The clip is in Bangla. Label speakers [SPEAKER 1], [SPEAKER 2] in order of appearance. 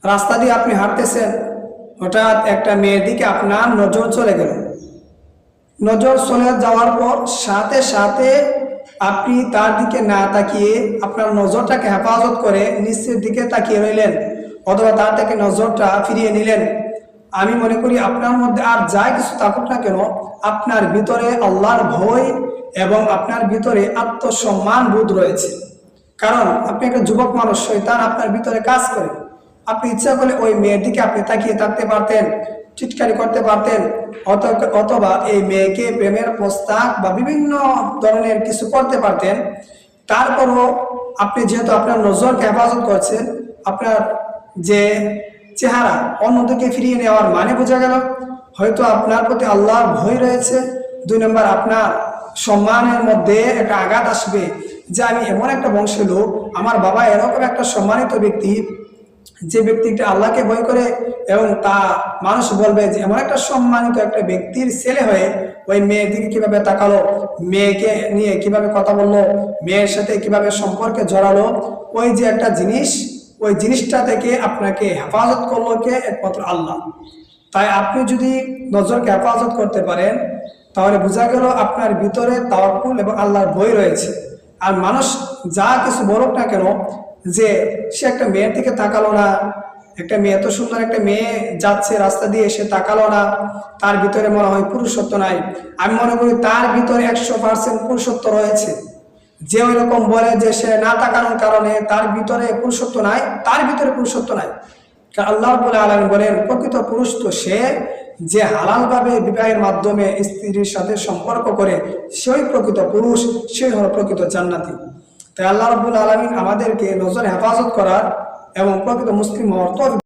[SPEAKER 1] রাস্তা দিয়ে আপনি হাঁটতেছেন, হঠাৎ একটা মেয়ের দিকে আপনার নজর চলে গেল। নজর চলে যাওয়ার পর সাথে সাথে আপনি তার দিকে না তাকিয়ে আপনার নজরটাকে হেফাজত করে নিচের দিকে তাকিয়ে রইলেন, অথবা তার থেকে নজরটা ফিরিয়ে নিলেন। আমি মনে করি আপনার মধ্যে আর যা কিছু থাকুক না কেন, আপনার ভিতরে আল্লাহর ভয় এবং আপনার ভিতরে আত্মসম্মান বোধ রয়েছে। কারণ আপনি একটা যুবক মানুষ, শয়তান আপনার ভিতরে কাজ করে। আপনি ইচ্ছা করলে ওই মেয়ের দিকে আপনি তাকিয়ে থাকতে পারতেন, চিৎকারি করতে পারতেন, অথবা এই মেয়েকে প্রেমের প্রস্তাব বা বিভিন্ন ধরনের কিছু করতে পারতেন। তারপরও আপনি যেহেতু আপনার নজরকে হেফাজত করছেন, আপনার যে চেহারা অন্যদিকে ফিরিয়ে নেওয়ার মানে বোঝা গেল হয়তো আপনার প্রতি আল্লাহর ভয় রয়েছে। 2 নম্বর, আপনার সম্মানের মধ্যে একটা আঘাত আসবে যে আমি এমন একটা বংশের লোক, আমার বাবা এরকম একটা সম্মানিত ব্যক্তি, যে ব্যক্তিটা আল্লাহকে ভয় করে, এবং তা মানুষ বলবে যে এমন একটা সম্মানিত একটা ব্যক্তির ছেলে হয়ে ওই মেয়ের দিকে কিভাবে তাকালো, মেয়েকে নিয়ে কিভাবে কথা বললো, মেয়ের সাথে কিভাবে সম্পর্কে জড়ালো। ওই যে একটা জিনিস, ওই জিনিসটা থেকে আপনাকে হেফাজত করলো কে? একমাত্র আল্লাহ। তাই আপনি যদি নজরকে হেফাজত করতে পারেন, তাহলে বোঝা গেল আপনার ভিতরে তাওয়াক্কুল এবং আল্লাহর ভয় রয়েছে। আর মানুষ যা কিছু বলুক না কেন, যে সে একটা মেয়ের দিকে তাকালো না, একটা মেয়ে, এত সুন্দর একটা মেয়ে যাচ্ছে রাস্তা দিয়ে, সে তাকালো না, তার ভিতরে মনে হয় পুরুষত্ব নাই। আমি মনে করি তার ভিতরে 100% পুরুষত্ব রয়েছে। যে ওই রকম বলে যে সে না তাকানোর কারণে তার ভিতরে পুরুষত্ব নাই, তার ভিতরে পুরুষত্ব নাই। আল্লাহ রাব্বুল আলামিন বলেন, প্রকৃত পুরুষ তো সে যে হালালভাবে বিবাহের মাধ্যমে স্ত্রীর সাথে সম্পর্ক করে, সেই প্রকৃত পুরুষ, সেই হলো প্রকৃত জান্নাতি। তাই আল্লাহ রাব্বুল আলামিন আমাদেরকে নজর হেফাজত করার এবং প্রকৃত মুসলিম হওয়ার তৌফিক